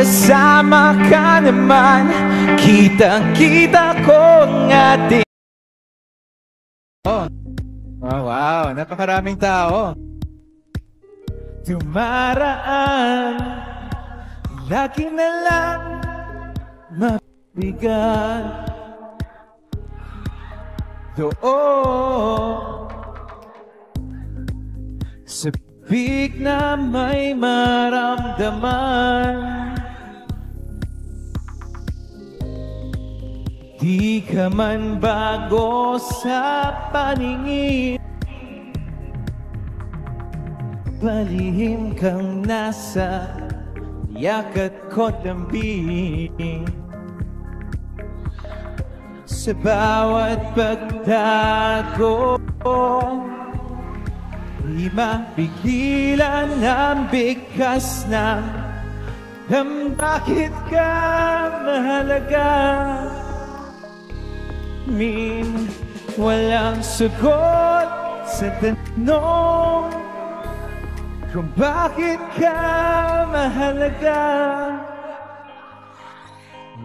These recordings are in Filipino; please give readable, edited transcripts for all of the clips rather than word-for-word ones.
kasama ka naman, kitang-kita ko ang ating... Oh, wow, napakaraming tao. Tumaraan, lagi na lang mabigat. Doon sa big na may maramdaman, di ka man bago sa paningin, palihim kang nasa yakat ko't lambing. Sa bawat pagtago, di mapigilan ang bigkas ng bakit ka mahalaga. Walang sagot sa tanong kung bakit ka mahalaga.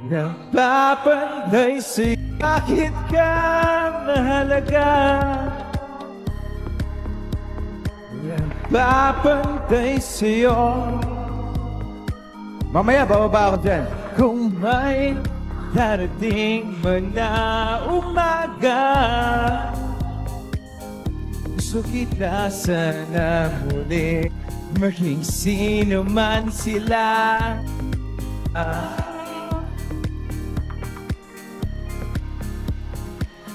Napapanday sa'yo, bakit ka mahalaga. Napapanday sa'yo. Mamaya, bababa ako dyan. Kung may darating man na umaga, gusto kita sana muli, maging sino man sila.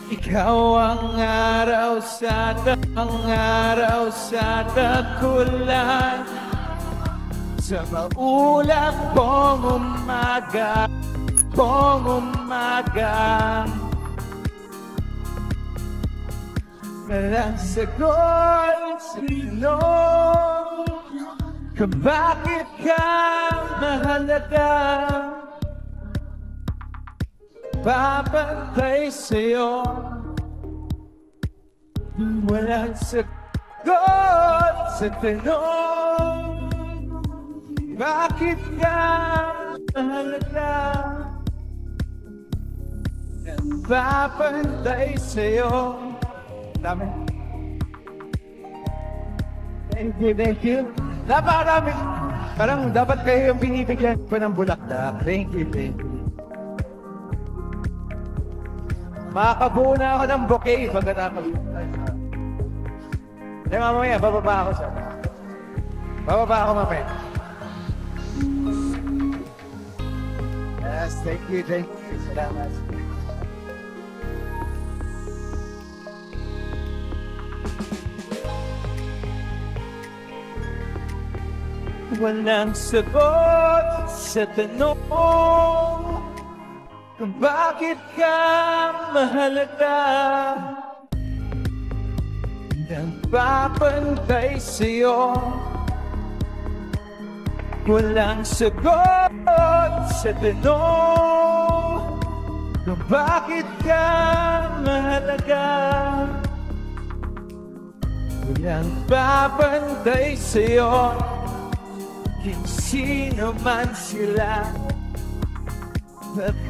Ikaw ang araw sa takulan, sa maulap pong umaga, walang sagot sino kung bakit ka mahalaga. Papantay sa'yo, walang sagot sa tanong, bakit ka mahalaga. Papantay sa'yo. Dami. Thank you. Napakarami. Parang dapat kayo yung binibigyan ko ng bulaklak. Thank you. Makakabuo na ako ng bouquet pagkatapos. Mamaya, bababa ako sa... Bababa ako mamaya. Yes, thank you. Salamat. Walang sagot sa tanong kung bakit ka mahalaga. Nagpapantay sa'yo, walang sagot sa tanong kung bakit ka mahalaga. Walang papantay sa'yo, kung sino man sila.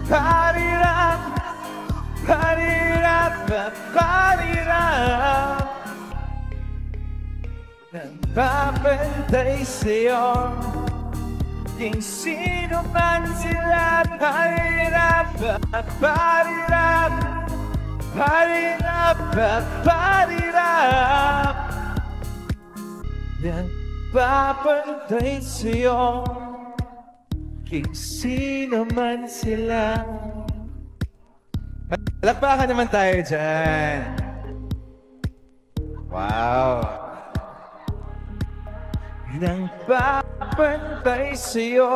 Parirap, nagpapantay sa'yo, kung sino man sila. Parirap, nagpapantay sa'yo, kung sino man sila. Palakpakan naman tayo dyan. Wow. Nagpapantay sa'yo,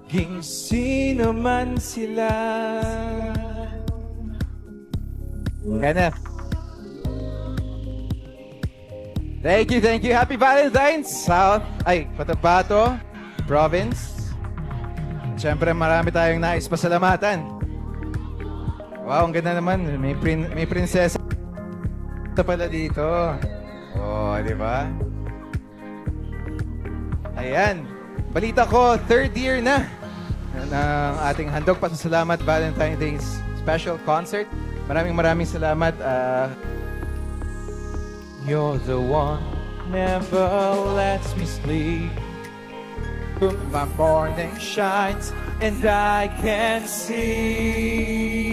kung sino man sila. Kaya thank you. Happy Valentine's, South. Cotabato Province. Siyempre, marami tayong nais pasalamatan. Wow, ang ganda naman. May prinsesa pala dito. Oh, di ba? Ayan. Balita ko, third year na ng ating handog pasasalamat Valentine's Day special concert. Maraming salamat. You're the one never lets me sleep. My morning shines and I can see.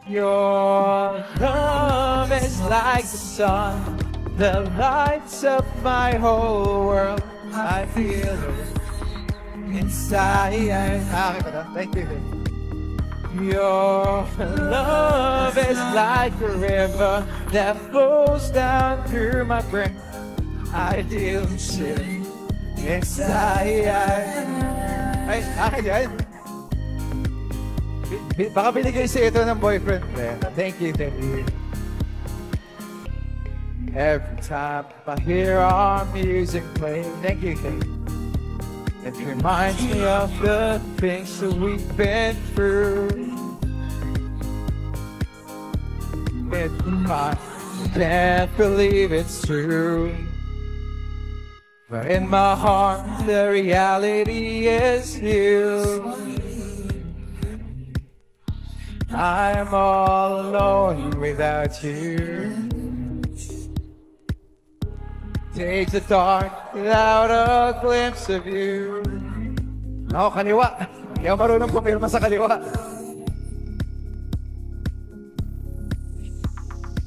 Your love is like the sun that lights up my whole world. I feel it inside. Thank you. Your love is like a river that flows down through my brain. I feel shit inside. Ay, akin yan. Baka binigay sa ito ng boyfriend. Thank you. Every time I hear our music play, thank you. It reminds me of the things that we've been through. I can't believe it's true. But in my heart, the reality is you. I'm all alone without you. Take the dark without a glimpse of you. Ako, kaliwa. Hindi ako marunong pumirma sa kaliwa.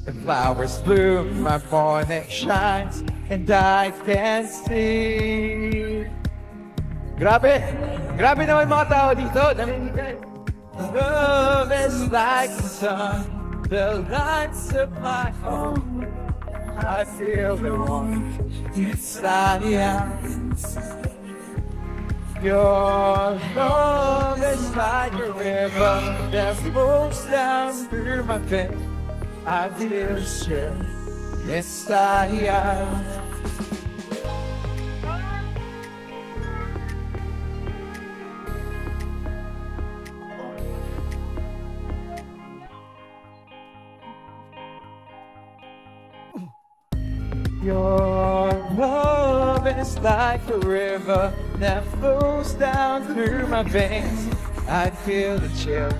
The flowers bloom, my morning shines, and I can see. Grabe naman mga tao dito. Namimigay. Love is like the sun, the lights of my home. I feel the warmth inside you. Your love is like a river that flows down through my veins. I feel shit inside you. Your love is like a river that flows down through my veins. I feel the chill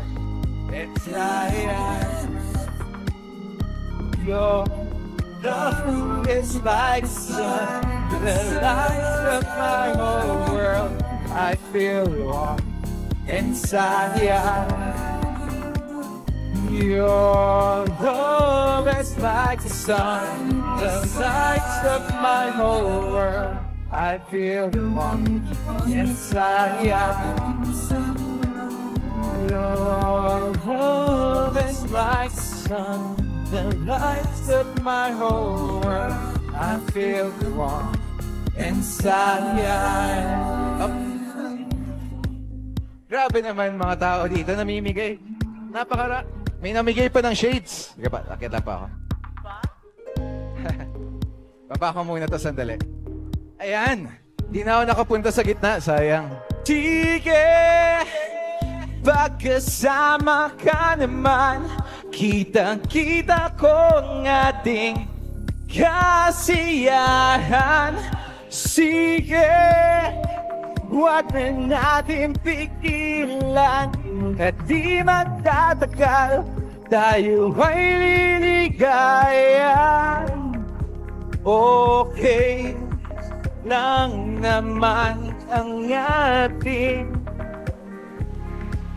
inside. Your love is like the sun that lights up my whole world. I feel warm inside. Your love is like the sun that lights up my whole world. I feel warm inside. Your love is like the sun that lights up my whole world. I feel warm inside. Grabe naman mga tao dito, namimigay. Napakara. May namigay pa ng shades. Sige pa, akit lang pa ako. Baba ko muna to sandali. Ayan. Di na ako nakapunta sa gitna. Sayang. Sige, pagkasama ka naman, kitang-kita ko ang ating kasiyahan. Sige, huwag na natin pigilan at di magtatagal, tayo ay liligaya. Okay lang naman ang ating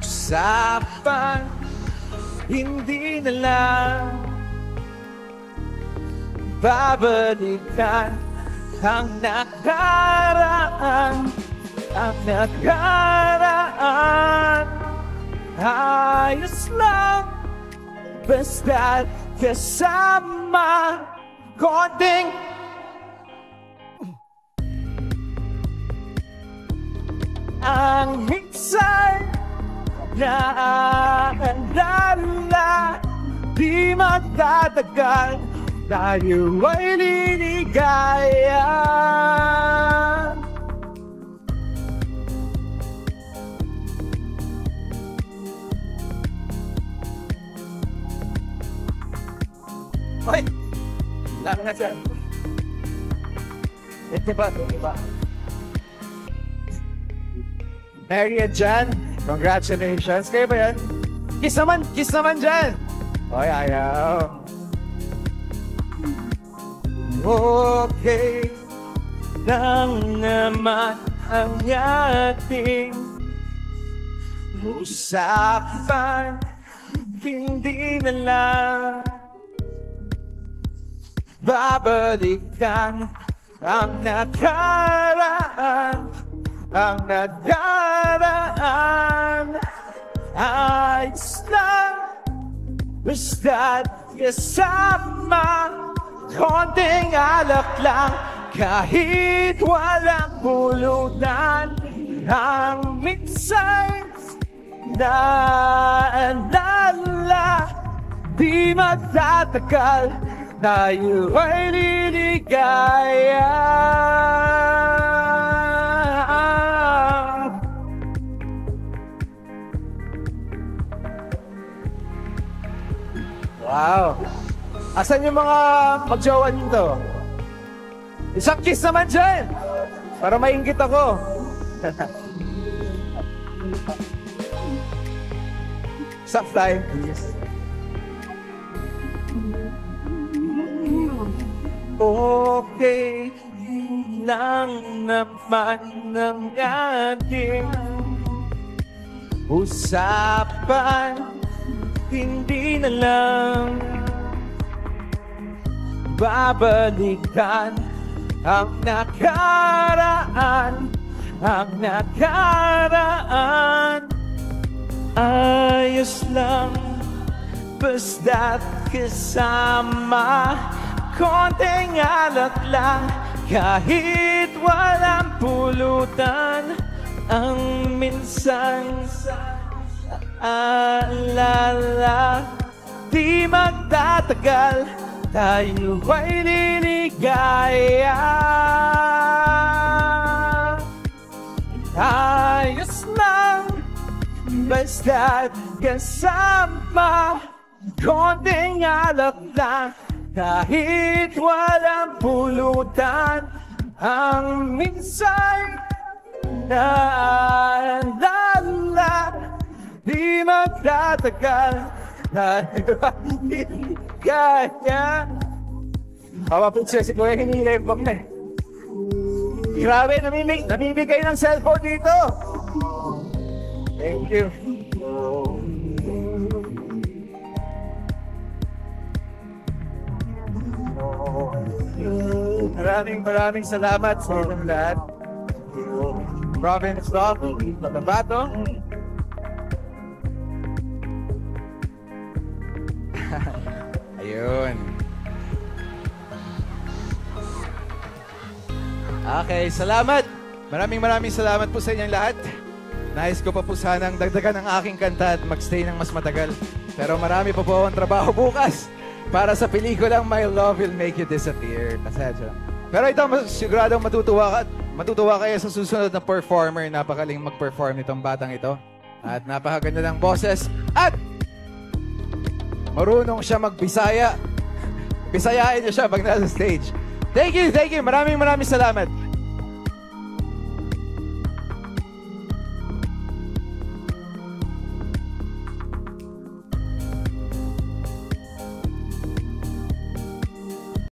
usapan, hindi na lang babalikan ang nakaraan. Ang nakaraan ayos lang, basta't kasama. Konting ang minsan na alala, di magtatagal, tayo ay liligaya. Hoy! Lang na siya. Diba? Mary and Jan, congratulations. Kayo ba yan? Kiss naman dyan. Oy, ayaw. Okay lang naman ang ating usapan. Hindi na lang babalikan ang nakaraan. Ang nakaraan ayos lang, basta't kasama. Konting alak lang, kahit walang pulutan. Ang minsan naalala, di magtatagal, tayo ay liligaya. Wow! Asan yung mga magjowa nito? Isang kiss naman dyan! Para mainggit ako. Isang flying kiss. Okay lang naman ng ating usapan. Hindi na lang babalikan ang nakaraan. Ang nakaraan ayos lang, basta't kasama. Konting alak lang, kahit walang pulutan. Ang minsan alala, di magtatagal, tayo ay liligaya. Ayos lang, basta't kasama. Konting alak lang, kahit walang pulutan. Ang minsan naalala, di magtatagal, tayo ay liligaya. Hawa po siya si Kuya, hinilip ko na. Grabe, namimigay ng cellphone dito. Thank you. Maraming salamat sa inyong lahat. Province Doc, Cotabato. Ayun. Okay, salamat. Maraming salamat po sa inyong lahat. Nais ko pa po sanang dagdagan ang aking kanta at magstay ng mas matagal. Pero marami pa po akong trabaho bukas para sa pelikulang My Love Will Make You Disappear. Pasensya lang. Pero ito, siguradong matutuwa kayo sa susunod na performer. Napakaling mag-perform nitong batang ito. At napakaganda ng boses. At marunong siya mag-Bisaya. Bisayain niyo siya pag nasa stage. Thank you. Maraming salamat.